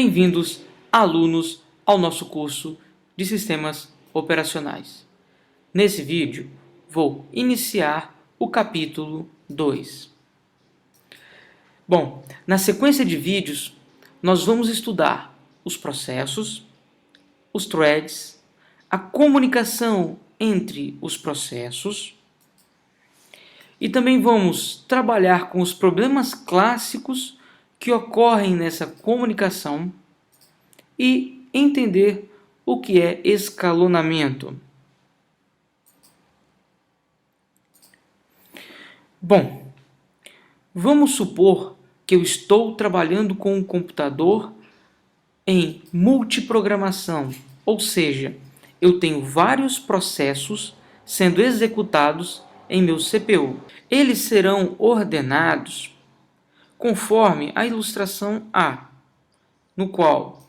Bem-vindos, alunos, ao nosso curso de Sistemas Operacionais. Nesse vídeo, vou iniciar o capítulo 2. Bom, na sequência de vídeos, nós vamos estudar os processos, os threads, a comunicação entre os processos e também vamos trabalhar com os problemas clássicos que ocorrem nessa comunicação e entender o que é escalonamento. Bom, vamos supor que eu estou trabalhando com um computador em multiprogramação, ou seja, eu tenho vários processos sendo executados em meu CPU. Eles serão ordenados conforme a ilustração A, no qual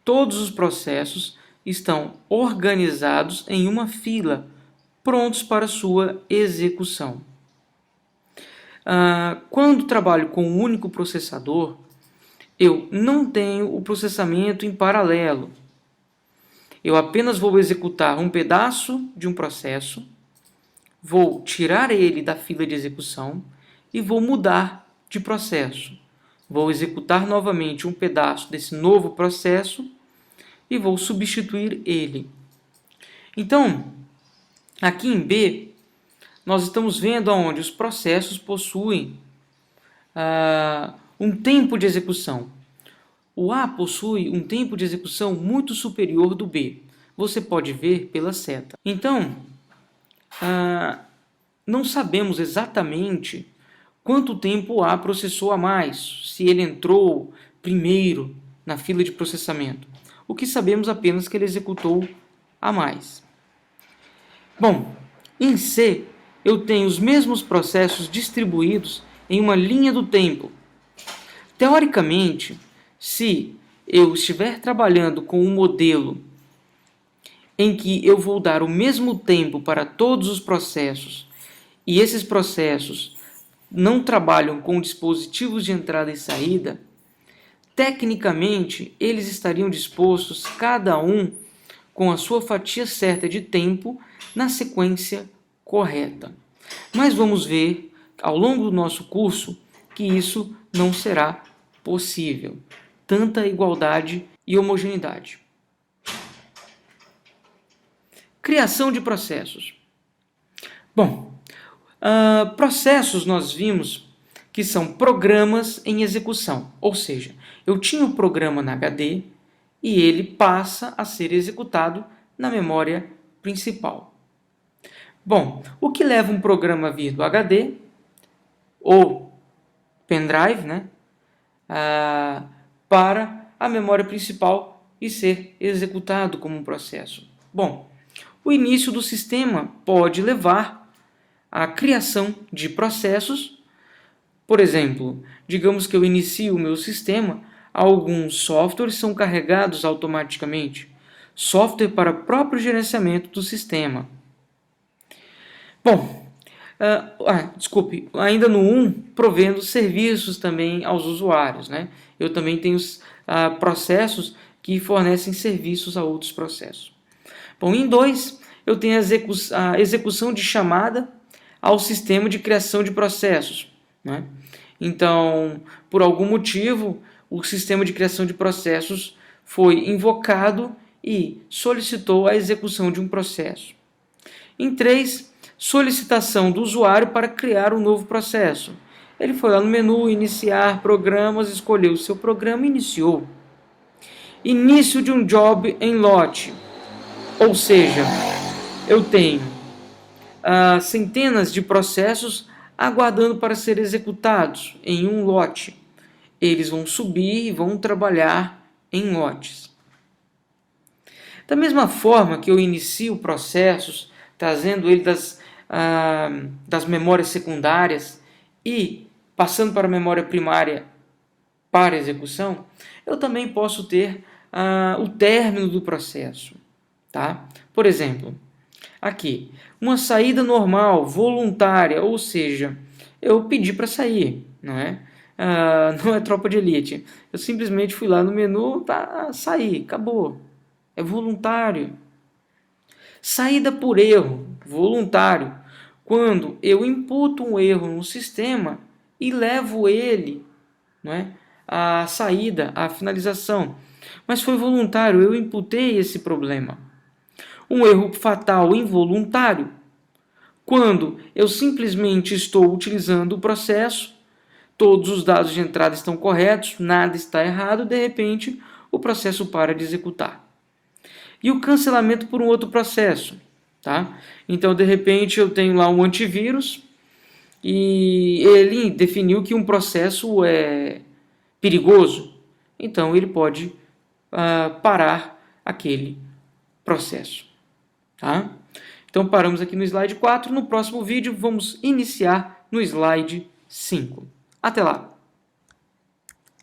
todos os processos estão organizados em uma fila, prontos para sua execução. Quando trabalho com um único processador, eu não tenho o processamento em paralelo. Eu apenas vou executar um pedaço de um processo, vou tirar ele da fila de execução e vou mudar de processo. Vou executar novamente um pedaço desse novo processo e vou substituir ele. Então, aqui em B, nós estamos vendo onde os processos possuem um tempo de execução. O A possui um tempo de execução muito superior do B. Você pode ver pela seta. Então, não sabemos exatamente quanto tempo o A processou a mais, se ele entrou primeiro na fila de processamento. O que sabemos apenas que ele executou a mais. Bom, em C, eu tenho os mesmos processos distribuídos em uma linha do tempo. Teoricamente, se eu estiver trabalhando com um modelo em que eu vou dar o mesmo tempo para todos os processos e esses processos não trabalham com dispositivos de entrada e saída, tecnicamente eles estariam dispostos, cada um com a sua fatia certa de tempo, na sequência correta. Mas vamos ver ao longo do nosso curso que isso não será possível. Tanta igualdade e homogeneidade. Criação de processos. Bom, processos nós vimos que são programas em execução, ou seja, eu tinha o programa na HD e ele passa a ser executado na memória principal. Bom, o que leva um programa a vir do HD ou pendrive, para a memória principal e ser executado como um processo? Bom, o início do sistema pode levar à criação de processos. Por exemplo, digamos que eu inicio o meu sistema, alguns softwares são carregados automaticamente. Software para próprio gerenciamento do sistema. Bom, ainda no 1, provendo serviços também aos usuários. Eu também tenho processos que fornecem serviços a outros processos. Bom, em 2, eu tenho a execução de chamada ao sistema de criação de processos. Então, por algum motivo, o sistema de criação de processos foi invocado e solicitou a execução de um processo. Em 3, solicitação do usuário para criar um novo processo. Ele foi lá no menu, iniciar programas, escolheu o seu programa e iniciou. Início de um job em lote, ou seja, eu tenho centenas de processos aguardando para ser executados em um lote. Eles vão subir e vão trabalhar em lotes. Da mesma forma que eu inicio processos, trazendo ele das memórias secundárias e passando para a memória primária para execução, eu também posso ter o término do processo. Por exemplo, aqui, uma saída normal, voluntária, ou seja, eu pedi para sair, não é? não é tropa de elite. Eu simplesmente fui lá no menu, tá, saí, acabou. É voluntário. Saída por erro, voluntário. Quando eu imputo um erro no sistema e levo ele, não é, à saída, à finalização. Mas foi voluntário, eu imputei esse problema. Um erro fatal involuntário. Quando eu simplesmente estou utilizando o processo, todos os dados de entrada estão corretos, nada está errado, de repente o processo para de executar. E o cancelamento por um outro processo. Tá? Então, de repente, eu tenho lá um antivírus e ele definiu que um processo é perigoso. Então, ele pode parar aquele processo. Tá? Então, paramos aqui no slide 4. No próximo vídeo, vamos iniciar no slide 5. Até lá!